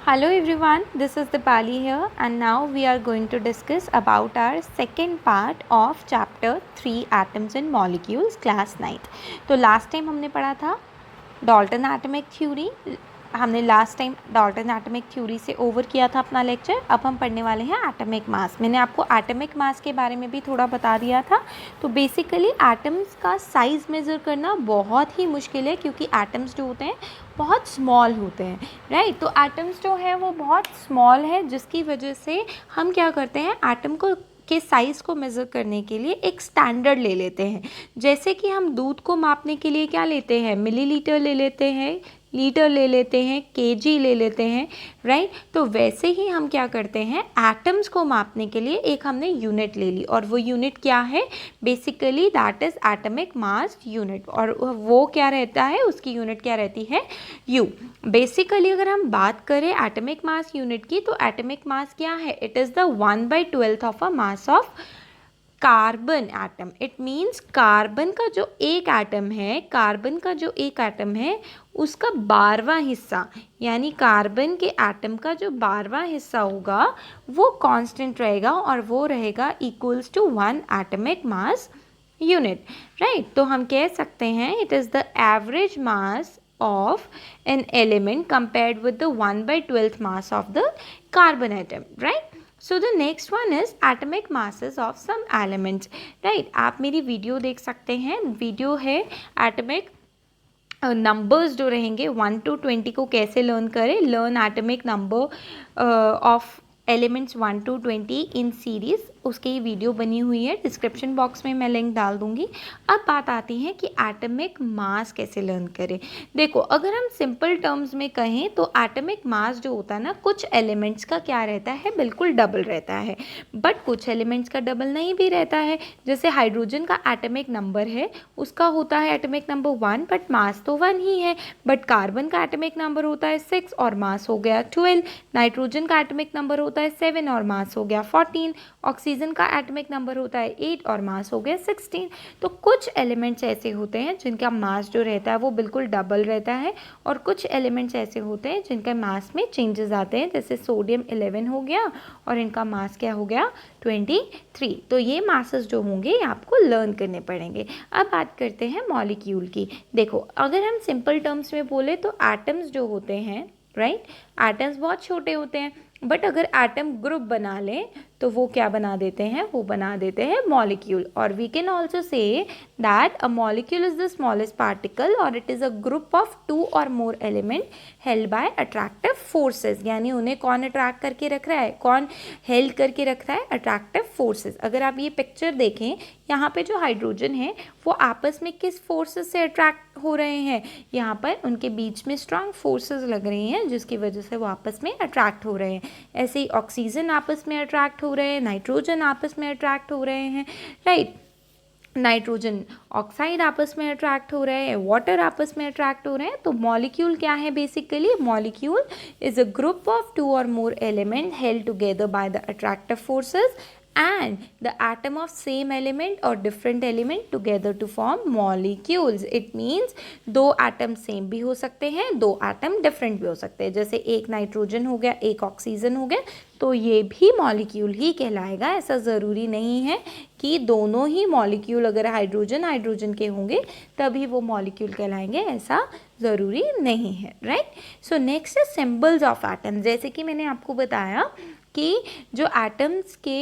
Hello everyone, this is Dipali here and now we are going to discuss about our second part of chapter 3 atoms and molecules class 9th। तो last time हमने पढ़ा था Dalton atomic theory. हमने last time Dalton atomic theory से over किया था अपना lecture. अब हम पढ़ने वाले हैं एटॉमिक मास। मैंने आपको एटॉमिक मास के बारे में भी थोड़ा बता दिया था। तो बेसिकली एटम्स का साइज़ मेज़र करना बहुत ही मुश्किल है क्योंकि एटम्स जो होते हैं बहुत स्मॉल होते हैं, राइट। तो एटम्स जो है वो बहुत स्मॉल है, जिसकी वजह से हम क्या करते हैं, एटम को के साइज़ को मेज़र करने के लिए एक स्टैंडर्ड ले लेते हैं। जैसे कि हम दूध को मापने के लिए क्या लेते हैं, मिलीलीटर ले लेते हैं, लीटर ले लेते हैं, केजी ले लेते हैं, राइट। तो वैसे ही हम क्या करते हैं, एटम्स को मापने के लिए एक हमने यूनिट ले ली और वो यूनिट क्या है, basically that is atomic mass unit. और वो क्या रहता है, उसकी यूनिट क्या रहती है, यू। बेसिकली अगर हम बात करें एटॉमिक मास यूनिट की, तो एटॉमिक मास क्या है, it is the 1/12 of a mass of carbon atom. It means carbon का जो एक एटम है, कार्बन का जो एक एटम है उसका 12वां हिस्सा, यानी कार्बन के एटम का जो 12वां हिस्सा होगा वो कांस्टेंट रहेगा और वो रहेगा equals to 1 atomic mass unit, right. तो हम कह सकते हैं it is the average mass of an element compared with the 1/12 mass of the carbon atom, right? So the next one is atomic masses of some elements, right? आप मेरी video देख सकते हैं, वीडियो है एटॉमिक नंबर्स जो रहेंगे 1 to 20 को कैसे लर्न करें, learn atomic number of elements 1 to 20 in series, उसकी वीडियो बनी हुई है, डिस्क्रिप्शन बॉक्स में मैं लिंक डाल दूंगी। अब बात आती है कि एटॉमिक मास कैसे लर्न करें। देखो, अगर हम सिंपल टर्म्स में कहें तो एटॉमिक मास जो होता है ना, कुछ एलिमेंट्स का क्या रहता है, बिल्कुल डबल रहता है, बट कुछ एलिमेंट्स का डबल नहीं भी रहता है। जैसे हाइड्रोजन का एटॉमिक नंबर है, उसका होता है एटॉमिक नंबर 1, बट मास तो 1 ही है। बट कार्बन का एटॉमिक नंबर होता है 6 और मास हो गया 12। नाइट्रोजन का एटॉमिक नंबर होता है 7 और मास हो गया 14। ऑक्सीजन का एटॉमिक नंबर होता है 8 और मास हो गया 16। तो कुछ एलिमेंट्स ऐसे होते हैं जिनका मास जो रहता है वो बिल्कुल डबल रहता है, और कुछ एलिमेंट्स ऐसे होते हैं जिनका मास में चेंजेस आते हैं, जैसे सोडियम 11 हो गया और इनका मास क्या हो गया 23। तो ये मासेस जो होंगे ये आपको लर्न करने पड़ेंगे। अब बात करते हैं मॉलिक्यूल की। देखो, अगर हम सिंपल टर्म्स में बोले तो एटम्स जो होते हैं, राइट, एटम्स बहुत छोटे होते हैं, बट अगर एटम ग्रुप बना लें तो वो क्या बना देते हैं, वो बना देते हैं मॉलिक्यूल। और we can also say that a molecule is the smallest particle और it is a group of 2 or more element held by attractive forces. यानी उन्हें कौन अट्रैक्ट करके रख रहा है, कौन हेल्ड करके रख रहा है, अट्रैक्टिव फोर्सेस। अगर आप ये पिक्चर देखें, यहाँ पे जो हाइड्रोजन है वो आपस में किस फोर्सेस से अट्रैक्ट हो रहे हैं, यहाँ पर उनके बीच में स्ट्रांग फोर्सेस लग रही हैं जिसकी वजह से वो आपस में अट्रैक्ट हो रहे हैं। ऐसे ही ऑक्सीजन आपस में अट्रैक्ट हो रहे हैं, नाइट्रोजन आपस में अट्रैक्ट हो रहे हैं, राइट। नाइट्रोजन ऑक्साइड आपस में अट्रैक्ट हो रहे हैं, वाटर आपस में अट्रैक्ट हो रहे हैं। तो मॉलिक्यूल क्या है, basically molecule is a group of 2 or more element held together by the attractive forces and the atom of same element or different element together to form molecules. It means 2 atom same भी हो सकते हैं, 2 atom different भी हो सकते हैं। जैसे एक नाइट्रोजन हो गया, एक ऑक्सीजन हो गया, तो ये भी मॉलिक्यूल ही कहलाएगा। ऐसा ज़रूरी नहीं है कि दोनों ही मॉलिक्यूल अगर हाइड्रोजन के होंगे तभी वो मॉलिक्यूल कहलाएंगे, ऐसा ज़रूरी नहीं है, राइट। सो नेक्स्ट है सिंबल्स ऑफ एटम। जैसे कि मैंने आपको बताया कि जो एटम्स के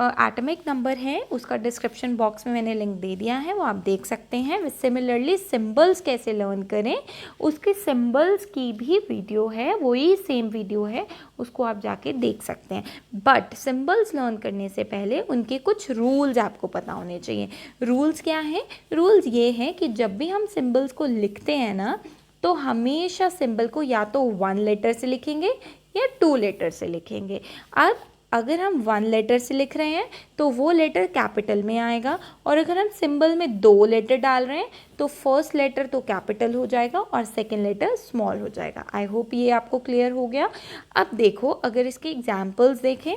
एटॉमिक नंबर है उसका डिस्क्रिप्शन बॉक्स में मैंने लिंक दे दिया है, वो आप देख सकते हैं। सिमिलरली सिंबल्स कैसे लर्न करें, उसके सिंबल्स की भी वीडियो है, वही सेम वीडियो है, उसको आप जाके देख सकते हैं। बट सिंबल्स लर्न करने से पहले उनके कुछ रूल्स आपको पता होने चाहिए। रूल्स क्या हैं, रूल्स ये हैं कि जब भी हम सिंबल्स को लिखते हैं ना, तो हमेशा सिंबल को या तो 1 लेटर से लिखेंगे या 2 लेटर से लिखेंगे। अब अगर हम 1 लेटर से लिख रहे हैं तो वो लेटर कैपिटल में आएगा, और अगर हम सिंबल में 2 लेटर डाल रहे हैं तो फर्स्ट लेटर तो कैपिटल हो जाएगा और सेकंड लेटर स्मॉल हो जाएगा। आई होप ये आपको क्लियर हो गया। अब देखो, अगर इसके एग्जाम्पल्स देखें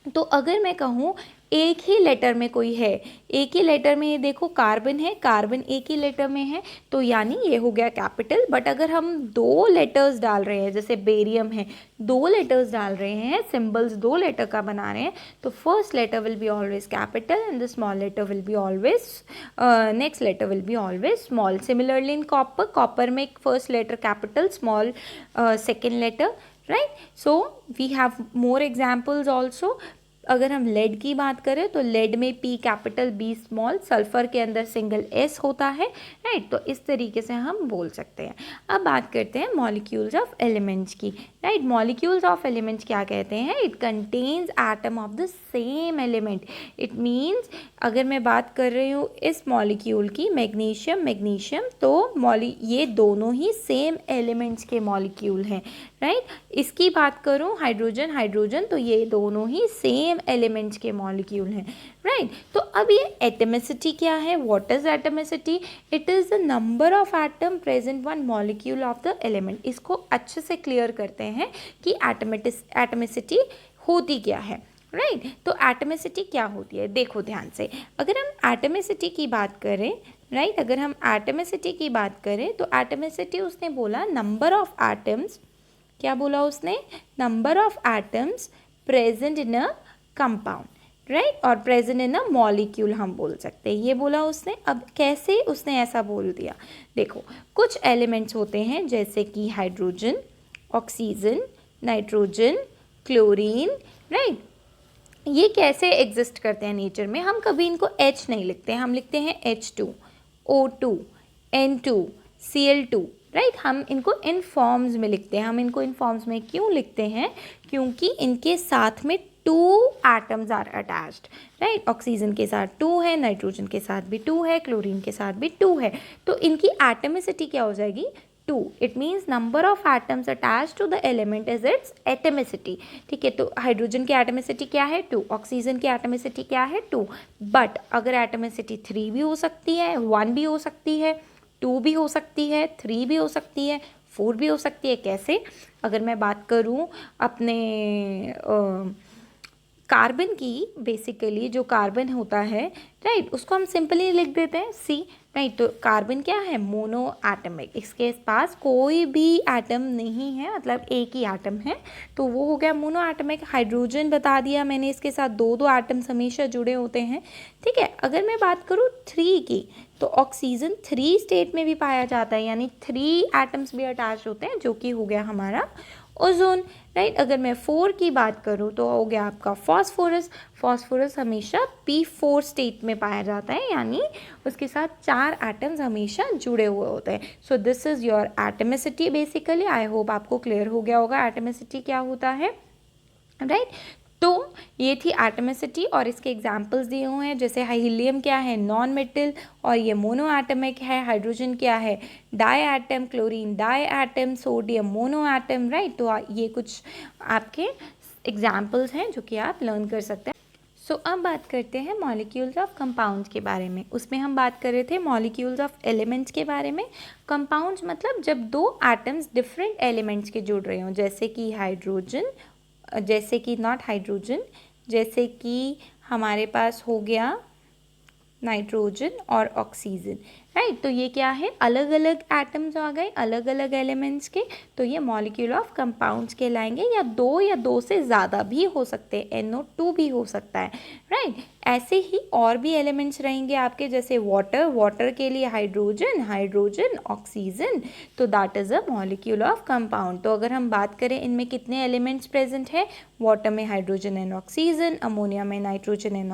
तो अगर मैं कहूँ एक ही लेटर में कोई है, एक ही लेटर में ये देखो कार्बन है, कार्बन एक ही लेटर में है, तो यानी ये हो गया कैपिटल। बट अगर हम दो लेटर्स डाल रहे हैं, जैसे बेरियम है, दो लेटर्स डाल रहे हैं, सिंबल्स दो लेटर का बना रहे हैं, तो first letter will be always capital and the small letter will be always, next letter will be always small. Similarly in copper, copper में first letter capital, small second letter, right. So we have more examples also. अगर हम lead की बात करें तो lead में P capital B small, sulphur के अंदर सिंगल S होता है, राइट। तो इस तरीके से हम बोल सकते हैं। अब बात करते हैं मॉलिक्यूल्स ऑफ एलिमेंट्स की, राइट। मॉलिक्यूल्स ऑफ एलिमेंट्स क्या कहते हैं? It contains atom of the same element. It means अगर मैं बात कर रही हूँ इस मॉलिक्यूल की, मैग्नीशियम मैग्नीशियम, तो ये दोनों ही सेम एलिमेंट्स के मॉलिक्यूल हैं, राइट। इसकी बात करूँ हाइड्रोजन हाइड्रोजन, तो ये दोनों ही सेम एलिमेंट्स के मॉलिक्यूल हैं, राइट। तो अब ये एटमिसिटी क्या है? What is atomicity? It is the number of atom present one molecule of the element. इसको अच्छे से क्लियर करते हैं कि एटमिसिटी होती क्या है, राइट। तो एटमिसिटी क्या होती है, देखो ध्यान से। अगर हम एटमिसिटी की बात करें, राइट, अगर हम एटमिसिटी की बात करें तो एटमिसिटी उसने बोला नंबर ऑफ एटम्स, क्या बोला उसने? Number of atoms present in a compound, right, और प्रेजेंट इन अ मॉलिक्यूल हम बोल सकते हैं, ये बोला उसने। अब कैसे उसने ऐसा बोल दिया? देखो, कुछ एलिमेंट्स होते हैं जैसे कि hydrogen, oxygen, nitrogen, chlorine, right. ये कैसे एग्जिस्ट करते हैं नेचर में? हम कभी इनको H नहीं लिखते हैं, हम लिखते हैं H2, O2, N2, Cl2, right. हम इनको इन फॉर्म्स में लिखते हैं। हम इनको इन फॉर्म्स में क्यों लिखते हैं? क्योंकि इनके साथ में 2 atoms are attached, right. Oxygen के साथ 2 है, नाइट्रोजन के साथ भी 2 है, क्लोरीन के साथ भी 2 है, तो इनकी एटमिसिटी क्या हो जाएगी? 2। It means number of atoms attach to the element is its atomicity, ठीक है। तो हाइड्रोजन की एटमिसिटी क्या है? 2। ऑक्सीजन की एटमिसिटी क्या है? 2। बट अगर एटमिसिटी 3 भी हो सकती है, 1 भी हो सकती है, 2 भी हो सकती है, 3 भी हो सकती है, 4 भी हो सकती है। कैसे? अगर मैं बात करूँ अपने कार्बन की, बेसिकली जो कार्बन होता है, राइट, उसको हम सिंपली लिख देते हैं C, राइट। तो कार्बन क्या है? मोनो एटमिक, इसके पास कोई भी एटम नहीं है, मतलब एक ही एटम है, तो वो हो गया मोनो एटमिक। हाइड्रोजन बता दिया मैंने, इसके साथ 2 एटम्स हमेशा जुड़े होते हैं, ठीक है। अगर मैं बात करूँ 3 की, तो ऑक्सीजन 3 स्टेट में भी पाया जाता है, यानी 3 एटम्स भी अटैच होते हैं, जो कि हो गया हमारा ओजोन, राइट। अगर मैं 4 की बात करूँ तो हो गया आपका फॉस्फोरस। फॉस्फोरस हमेशा P4 स्टेट में पाया जाता है, यानी उसके साथ 4 एटम्स हमेशा जुड़े हुए होते हैं। So this is your atomicity basically. I hope आपको क्लियर हो गया होगा एटमिसिटी क्या होता है, राइट। तो ये थी एटमिसिटी और इसके एग्जाम्पल्स दिए हुए हैं, जैसे हीलियम क्या है? नॉन मेटल और ये मोनो एटमिक है। हाइड्रोजन क्या है? Di atom, chlorine di atom, sodium mono atom, right. तो ये कुछ आपके एग्जाम्पल्स हैं जो कि आप लर्न कर सकते हैं। सो अब बात करते हैं मॉलिक्यूल्स ऑफ कंपाउंड्स के बारे में। उसमें हम बात कर रहे थे मॉलिक्यूल्स ऑफ एलिमेंट्स के बारे में। कंपाउंड्स मतलब जब 2 एटम्स डिफरेंट एलिमेंट्स के जुड़ रहे हों, जैसे कि हाइड्रोजन, जैसे कि नॉट हाइड्रोजन, जैसे कि हमारे पास हो गया नाइट्रोजन और ऑक्सीजन, राइट। तो ये क्या है? अलग अलग एटम्स आ गए, अलग अलग एलिमेंट्स के, तो ये मॉलिक्यूल ऑफ कंपाउंड्स कहलाएंगे, या 2 से ज़्यादा भी हो सकते हैं, NO2 भी हो सकता है, राइट। ऐसे ही और भी एलिमेंट्स रहेंगे आपके, जैसे वाटर, वाटर के लिए हाइड्रोजन, हाइड्रोजन, ऑक्सीजन, तो that is a molecule of compound. तो अगर हम बात करें इनमें कितने एलिमेंट्स प्रेजेंट है, वाटर में हाइड्रोजन एंड ऑक्सीजन, अमोनिया में nitrogen and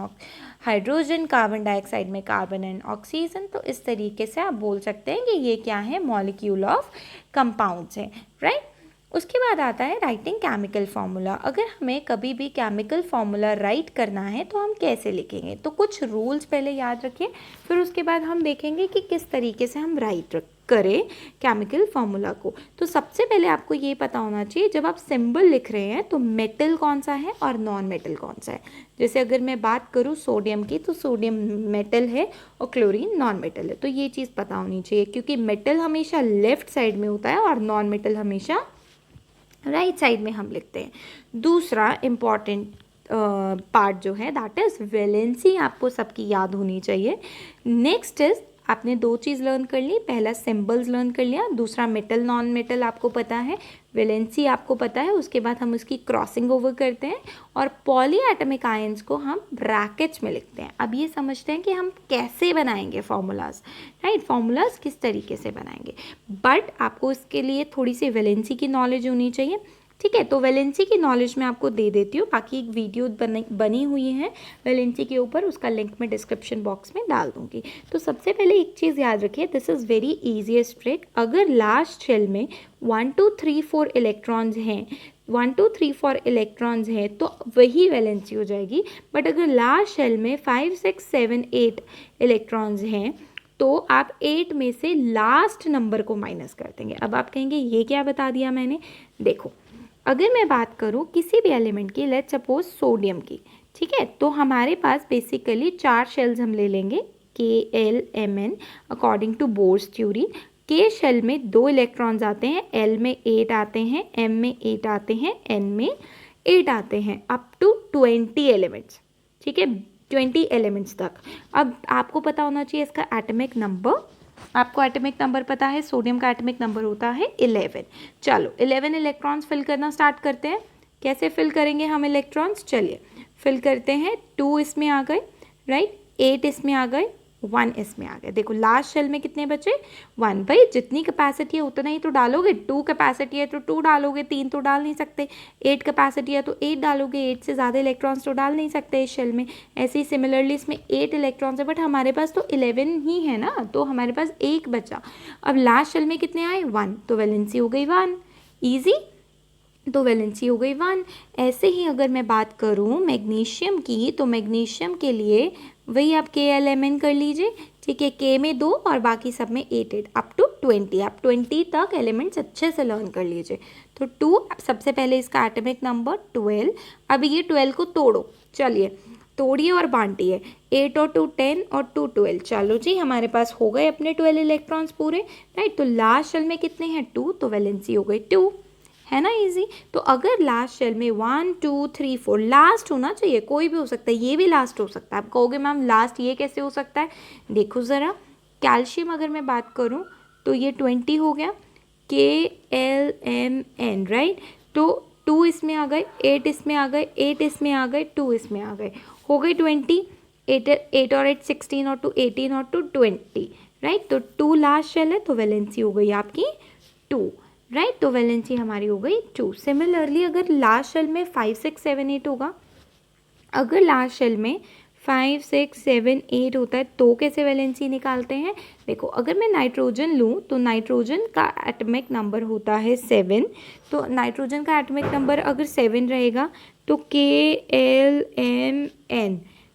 hydrogen, carbon dioxide में कार्बन एंड ऑक्सीजन। तो इस तरीके से आप बोल सकते हैं कि ये क्या है? मॉलिक्यूल ऑफ कंपाउंड्स है, राइट। उसके बाद आता है राइटिंग केमिकल फार्मूला। अगर हमें कभी भी केमिकल फार्मूला राइट करना है तो हम कैसे लिखेंगे? तो कुछ रूल्स पहले याद रखिए, फिर उसके बाद हम देखेंगे कि किस तरीके से हम राइट करें केमिकल फार्मूला को। तो सबसे पहले आपको ये पता होना चाहिए, जब आप सिंबल लिख रहे हैं तो मेटल कौन सा है और नॉन मेटल कौन सा है। जैसे अगर मैं बात करूँ सोडियम की, तो सोडियम मेटल है और क्लोरीन नॉन मेटल है। तो ये चीज़ पता होनी चाहिए, क्योंकि मेटल हमेशा लेफ्ट साइड में होता है और नॉन मेटल हमेशा राइट साइड में हम लिखते हैं। दूसरा इम्पॉर्टेंट पार्ट जो है दैट इज़ वैलेंसी, आपको सबकी याद होनी चाहिए। नेक्स्ट इज आपने दो चीज़ लर्न कर ली, पहला सिंबल्स लर्न कर लिया, दूसरा मेटल नॉन मेटल आपको पता है, वैलेंसी आपको पता है। उसके बाद हम उसकी क्रॉसिंग ओवर करते हैं और पॉली एटमिक आयंस को हम ब्रैकेट्स में लिखते हैं। अब ये समझते हैं कि हम कैसे बनाएंगे फॉर्मूलाज, राइट, फॉर्मूलाज किस तरीके से बनाएंगे। बट आपको इसके लिए थोड़ी सी वैलेंसी की नॉलेज होनी चाहिए, ठीक है। तो वैलेंसी की नॉलेज मैं आपको दे देती हूँ, बाकी एक वीडियो बनी हुई है वैलेंसी के ऊपर, उसका लिंक मैं डिस्क्रिप्शन बॉक्स में डाल दूँगी। तो सबसे पहले एक चीज़ याद रखिए, this is very easiest trick. अगर लास्ट शेल में 1 2 3 4 इलेक्ट्रॉन्स हैं, 1 2 3 4 इलेक्ट्रॉन्स हैं तो वही वैलेंसी हो जाएगी। बट अगर लास्ट शेल में 5 6 7 8 इलेक्ट्रॉन्स हैं तो आप 8 में से लास्ट नंबर को माइनस कर देंगे। अब आप कहेंगे ये क्या बता दिया मैंने। देखो, अगर मैं बात करूँ किसी भी एलिमेंट की, लेट्स सपोज सोडियम की, ठीक है, तो हमारे पास बेसिकली 4 शेल्स हम ले लेंगे, KLMN according to Bohr's theory. K shell में 2 इलेक्ट्रॉन्स आते हैं, L में 8 आते हैं, M में 8 आते हैं, N में 8 आते हैं, अप टू 20 एलिमेंट्स, ठीक है, 20 एलिमेंट्स तक। अब आपको पता होना चाहिए इसका एटॉमिक नंबर। आपको एटॉमिक नंबर पता है, सोडियम का एटॉमिक नंबर होता है 11। चलो 11 इलेक्ट्रॉन्स फिल करना स्टार्ट करते हैं। कैसे फिल करेंगे हम इलेक्ट्रॉन्स, चलिए फिल करते हैं। 2 इसमें आ गए, राइट, 8 इसमें आ गए, 1 इसमें आ गए। देखो लास्ट शेल में कितने बचे, 1। भाई जितनी कैपेसिटी है उतना ही तो डालोगे, 2 कैपेसिटी है तो 2 डालोगे, 3 तो डाल नहीं सकते। 8 कैपेसिटी है तो 8 डालोगे, 8 से ज़्यादा इलेक्ट्रॉन्स तो डाल नहीं सकते इस शेल में। ऐसे ही सिमिलरली इसमें 8 इलेक्ट्रॉन्स है, बट हमारे पास तो 11 ही है ना, तो हमारे पास 1 बचा। अब लास्ट शेल में कितने आए, 1, तो वैलेंसी हो गई 1, ईजी, तो वैलेंसी हो गई 1। ऐसे ही अगर मैं बात करूँ मैग्नीशियम की, तो मैग्नीशियम के लिए वही आप KLMN कर लीजिए, ठीक है, K में 2 और बाकी सब में 8 8 अप टू 20, आप 20 तक एलिमेंट्स अच्छे से लर्न कर लीजिए। तो 2, सबसे पहले इसका एटॉमिक नंबर 12। अब ये 12 को तोड़ो, चलिए तोड़िए और बांटिए, 8 और 2 10 और 2 12। चलो जी, हमारे पास हो गए अपने 12 इलेक्ट्रॉन्स पूरे, राइट। तो लास्ट शेल में कितने हैं, 2, तो वैलेंसी हो गई 2, है ना, इजी। तो अगर लास्ट शेल में 1 2 3 4, लास्ट होना चाहिए, कोई भी हो सकता है, ये भी लास्ट हो सकता है। आप कहोगे मैम लास्ट ये कैसे हो सकता है, देखो ज़रा, कैल्शियम अगर मैं बात करूँ तो ये 20 हो गया, KLMN, राइट। तो 2 इसमें आ गए, 8 इसमें आ गए, 8 इसमें आ गए, 2 इसमें आ गए, हो गई 20। 8 और 8 16 और 2 18 और 2 20, राइट। तो 2 लास्ट शेल है तो वैलेंसी हो गई आपकी 2, राइट। तो वैलेंसी हमारी हो गई 2। सिमिलरली अगर लास्ट शेल में 5 6 7 8 होगा, अगर लास्ट शेल में 5 6 7 8 होता है तो कैसे वैलेंसी निकालते हैं। देखो अगर मैं नाइट्रोजन लूँ तो नाइट्रोजन का एटॉमिक नंबर होता है 7, तो नाइट्रोजन का एटॉमिक नंबर अगर 7 रहेगा तो KLMN,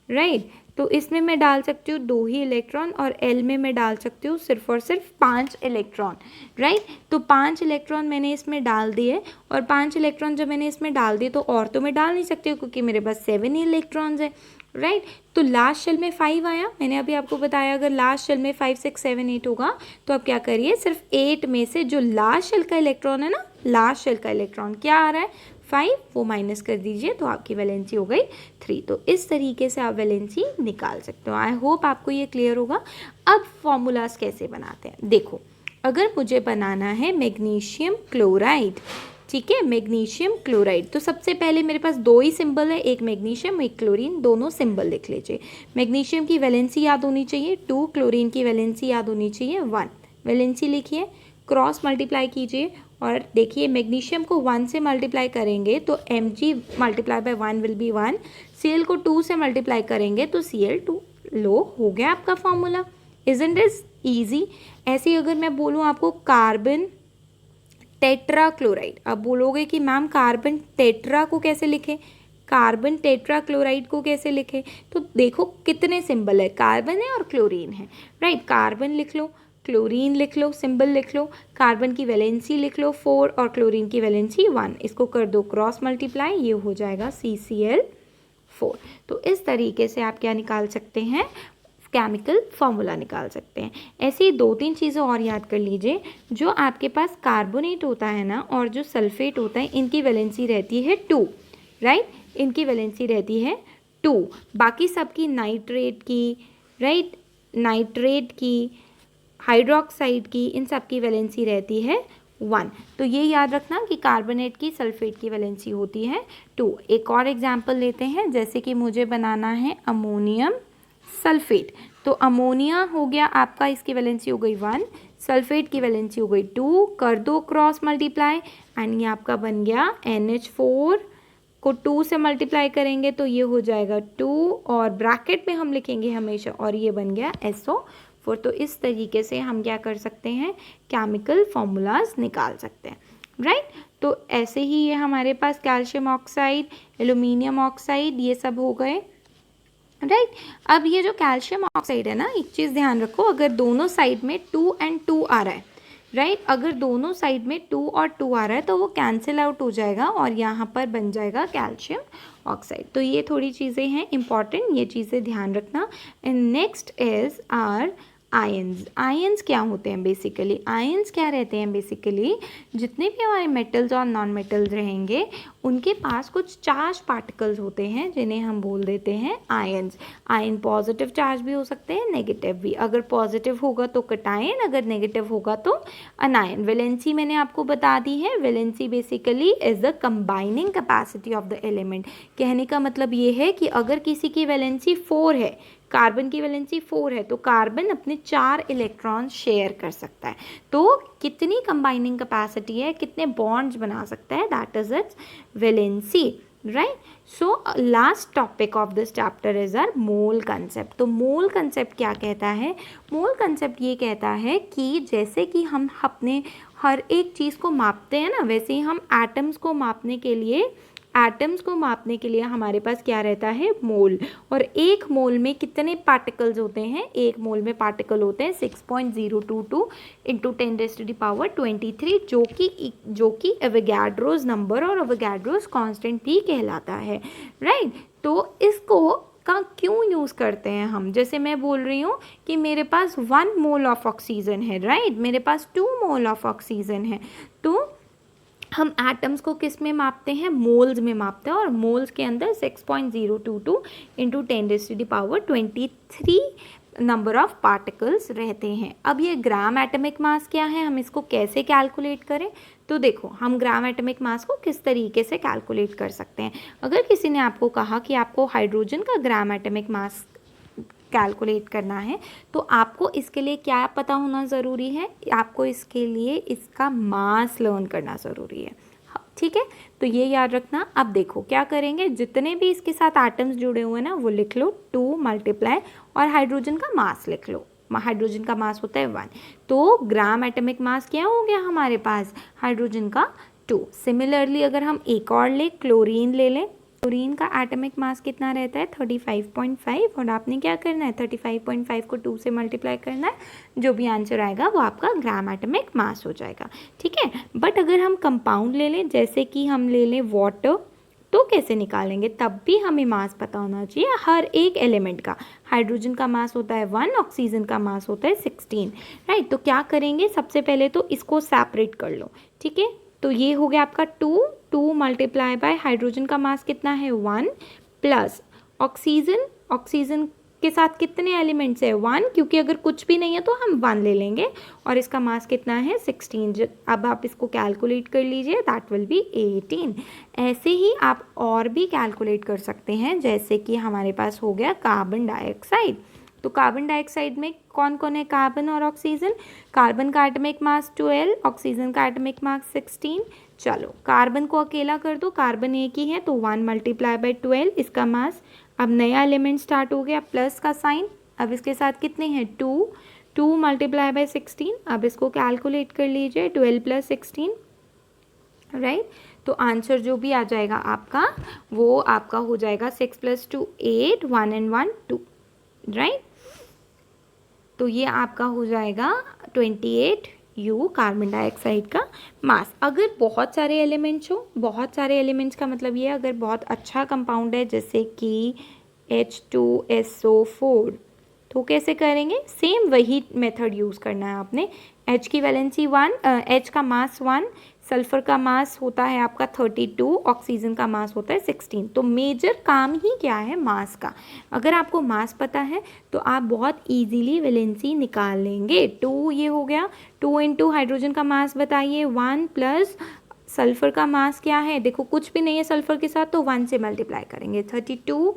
राइट। तो इसमें मैं डाल सकती हूँ 2 ही इलेक्ट्रॉन और L में मैं डाल सकती हूँ सिर्फ और सिर्फ 5 इलेक्ट्रॉन, राइट। तो 5 इलेक्ट्रॉन मैंने इसमें डाल दिए, और 5 इलेक्ट्रॉन जब मैंने इसमें डाल दिए तो और तो मैं डाल नहीं सकती हूँ क्योंकि मेरे पास 7 ही इलेक्ट्रॉन्स है, राइट। तो लास्ट शेल में 5 आया, मैंने अभी आपको बताया अगर लास्ट शेल में 5 6 7 8 होगा तो आप क्या करिए, सिर्फ 8 में से जो लास्ट शेल का इलेक्ट्रॉन है ना, लास्ट शेल का इलेक्ट्रॉन क्या आ रहा है 5, वो माइनस कर दीजिए तो आपकी वैलेंसी हो गई 3। तो इस तरीके से आप वैलेंसी निकाल सकते हो। आई होप आपको ये क्लियर होगा। अब फॉर्मूलाज कैसे बनाते हैं, देखो अगर मुझे बनाना है मैग्नीशियम क्लोराइड, ठीक है, मैग्नीशियम क्लोराइड, तो सबसे पहले मेरे पास 2 ही सिंबल है, एक मैग्नीशियम एक क्लोरीन, दोनों सिंबल लिख लीजिए। मैग्नीशियम की वैलेंसी याद होनी चाहिए 2, क्लोरीन की वैलेंसी याद होनी चाहिए 1। वैलेंसी लिखिए, क्रॉस मल्टीप्लाई कीजिए और देखिए मैग्नीशियम को 1 से मल्टीप्लाई करेंगे तो Mg multiply by 1 will be 1, Cl को 2 से मल्टीप्लाई करेंगे तो Cl2, लो हो गया आपका फॉर्मूला। Isn't is easy. ऐसे ही अगर मैं बोलूँ आपको कार्बन टेट्रा क्लोराइड, अब बोलोगे कि मैम कार्बन टेट्रा को कैसे लिखें, कार्बन टेट्रा क्लोराइड को कैसे लिखें, तो देखो कितने सिंबल है, कार्बन है और क्लोरीन है, राइट। कार्बन लिख लो, क्लोरीन लिख लो, सिंबल लिख लो, कार्बन की वैलेंसी लिख लो 4 और क्लोरीन की वैलेंसी 1, इसको कर दो क्रॉस मल्टीप्लाई, ये हो जाएगा CCl4। तो इस तरीके से आप क्या निकाल सकते हैं, केमिकल फार्मूला निकाल सकते हैं। ऐसे ही 2-3 चीज़ें और याद कर लीजिए, जो आपके पास कार्बोनेट होता है ना और जो सल्फेट होता है, इनकी वैलेंसी रहती है 2, राइट। इनकी वैलेंसी रहती है 2। बाकी सबकी नाइट्रेट की, राइट, नाइट्रेट की, हाइड्रोक्साइड की, इन सब की वैलेंसी रहती है 1। तो ये याद रखना कि कार्बोनेट की, सल्फेट की वैलेंसी होती है 2। एक और एग्जांपल लेते हैं, जैसे कि मुझे बनाना है अमोनियम सल्फेट। तो अमोनिया हो गया आपका, इसकी वैलेंसी हो गई 1, सल्फेट की वैलेंसी हो गई 2, कर दो क्रॉस मल्टीप्लाई एंड ये आपका बन गया NH4 को 2 से मल्टीप्लाई करेंगे तो ये हो जाएगा 2 और ब्रैकेट में हम लिखेंगे हमेशा और ये बन गया SO4। तो इस तरीके से हम क्या कर सकते हैं, केमिकल फॉर्मूलाज निकाल सकते हैं, राइट। तो ऐसे ही ये हमारे पास कैल्शियम ऑक्साइड, एल्यूमिनियम ऑक्साइड, ये सब हो गए, राइट। अब ये जो कैल्शियम ऑक्साइड है ना, एक चीज़ ध्यान रखो, अगर दोनों साइड में 2 and 2 आ रहा है, राइट, अगर दोनों साइड में 2 और 2 आ रहा है तो वो कैंसिल आउट हो जाएगा और यहाँ पर बन जाएगा कैल्शियम ऑक्साइड। तो ये थोड़ी चीज़ें हैं इंपॉर्टेंट, ये चीज़ें ध्यान रखना। And next is our ions. Ions क्या होते हैं बेसिकली? आयंस क्या रहते हैं बेसिकली, जितने भी हमारे मेटल्स और नॉन मेटल्स रहेंगे उनके पास कुछ चार्ज पार्टिकल्स होते हैं जिन्हें हम बोल देते हैं आयंस। आयन पॉजिटिव चार्ज भी हो सकते हैं, नेगेटिव भी। अगर पॉजिटिव होगा तो कटायन, अगर नेगेटिव होगा तो अनायन। वैलेंसी मैंने आपको बता दी है, valency basically is the combining capacity of the element. कहने का मतलब ये है कि अगर किसी की वैलेंसी 4 है, कार्बन की वैलेंसी 4 है, तो कार्बन अपने 4 इलेक्ट्रॉन शेयर कर सकता है। तो कितनी कंबाइनिंग कैपेसिटी है, कितने बॉन्ड्स बना सकता है, that is its valency, right. So last topic of this chapter is our mole concept. तो मोल कंसेप्ट क्या कहता है? मोल कंसेप्ट ये कहता है कि जैसे कि हम अपने हर एक चीज़ को मापते हैं ना, वैसे ही हम एटम्स को मापने के लिए हमारे पास क्या रहता है, मोल। और एक मोल में कितने पार्टिकल्स होते हैं? एक मोल में पार्टिकल होते हैं 6.022 इंटू 10⁻23, जो कि एवोगाड्रोस नंबर और एवोगाड्रोस कांस्टेंट भी कहलाता है, राइट। तो इसको का क्यों यूज़ करते हैं हम? जैसे मैं बोल रही हूँ कि मेरे पास 1 मोल ऑफ ऑक्सीजन है, राइट, मेरे पास 2 मोल ऑफ ऑक्सीजन है, तो हम एटम्स को किस में मापते हैं? मोल्स में मापते हैं। और मोल्स के अंदर 6.022 इंटू 10⁻23 नंबर ऑफ पार्टिकल्स रहते हैं। अब ये ग्राम एटॉमिक मास क्या है, हम इसको कैसे कैलकुलेट करें? तो देखो, हम ग्राम एटॉमिक मास को किस तरीके से कैलकुलेट कर सकते हैं। अगर किसी ने आपको कहा कि आपको हाइड्रोजन का ग्राम एटॉमिक मास कैलकुलेट करना है, तो आपको इसके लिए क्या पता होना ज़रूरी है? आपको इसके लिए इसका मास लर्न करना ज़रूरी है, ठीक है। तो ये याद रखना। अब देखो क्या करेंगे, जितने भी इसके साथ एटम्स जुड़े हुए हैं ना, वो लिख लो 2 मल्टीप्लाई और हाइड्रोजन का मास लिख लो। हाइड्रोजन का मास होता है 1, तो ग्राम एटॉमिक मास क्या हो गया हमारे पास? हाइड्रोजन का 2। सिमिलरली अगर हम एक और क्लोरीन ले लें, क्लोरीन का एटॉमिक मास कितना रहता है? 35.5। और आपने क्या करना है? 35.5 को 2 से मल्टीप्लाई करना है, जो भी आंसर आएगा वो आपका ग्राम एटॉमिक मास हो जाएगा, ठीक है। बट अगर हम कंपाउंड ले लें, जैसे कि हम ले लें वाटर, तो कैसे निकालेंगे? तब भी हमें मास पता होना चाहिए हर एक एलिमेंट का। हाइड्रोजन का मास होता है 1, ऑक्सीजन का मास होता है 16, राइट। तो क्या करेंगे, सबसे पहले तो इसको सेपरेट कर लो, ठीक है। तो ये हो गया आपका 2 मल्टीप्लाई बाय हाइड्रोजन का मास कितना है? 1 प्लस ऑक्सीजन के साथ कितने एलिमेंट्स है? 1, क्योंकि अगर कुछ भी नहीं है तो हम 1 ले लेंगे, और इसका मास कितना है? 16। अब आप इसको कैलकुलेट कर लीजिए, दैट विल बी 18। ऐसे ही आप और भी कैलकुलेट कर सकते हैं, जैसे कि हमारे पास हो गया कार्बन डाइऑक्साइड। तो कार्बन डाइऑक्साइड में कौन कौन है? कार्बन और ऑक्सीजन। कार्बन का एटॉमिक मास 12, ऑक्सीजन का एटॉमिक मास 16। चलो कार्बन को अकेला कर दो, कार्बन एक ही है, तो 1 मल्टीप्लाई बाय 12 इसका मास। अब नया एलिमेंट स्टार्ट हो गया, प्लस का साइन। अब इसके साथ कितने हैं? 2 मल्टीप्लाई बाय 16। अब इसको कैलकुलेट कर लीजिए, 12 प्लस 16, राइट। तो आंसर जो भी आ जाएगा आपका, वो आपका हो जाएगा 6 + 2 8, 1 and 1 2, राइट। तो ये आपका हो जाएगा 28 U कार्बन डाइऑक्साइड का मास। अगर बहुत सारे एलिमेंट्स हो, बहुत सारे एलिमेंट्स का मतलब ये, अगर बहुत अच्छा कंपाउंड है जैसे कि H2SO4, तो कैसे करेंगे? सेम वही मेथड यूज़ करना है आपने। H की वैलेंसी 1, H का मास 1, सल्फ़र का मास होता है आपका 32, ऑक्सीजन का मास होता है 16। तो मेजर काम ही क्या है, मास का। अगर आपको मास पता है तो आप बहुत इजीली वैलेंसी निकाल लेंगे। 2 ये हो गया, 2 इंटू हाइड्रोजन का मास बताइए 1 प्लस सल्फ़र का मास क्या है, देखो कुछ भी नहीं है सल्फ़र के साथ, तो 1 से मल्टीप्लाई करेंगे 32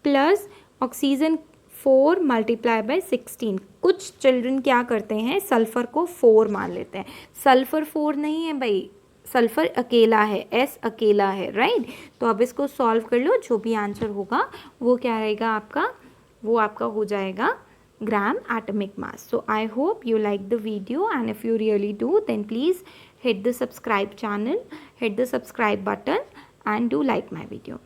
प्लस ऑक्सीजन 4 मल्टीप्लाई बाय 16। कुछ चिल्ड्रन क्या करते हैं, सल्फ़र को 4 मान लेते हैं। सल्फ़र 4 नहीं है भाई, सल्फ़र अकेला है, S अकेला है, राइट। तो अब इसको सॉल्व कर लो, जो भी आंसर होगा वो क्या रहेगा आपका, वो आपका हो जाएगा gram atomic mass. So I hope you like the video, and if you really do, then please hit the subscribe channel, hit the subscribe button and do like my video.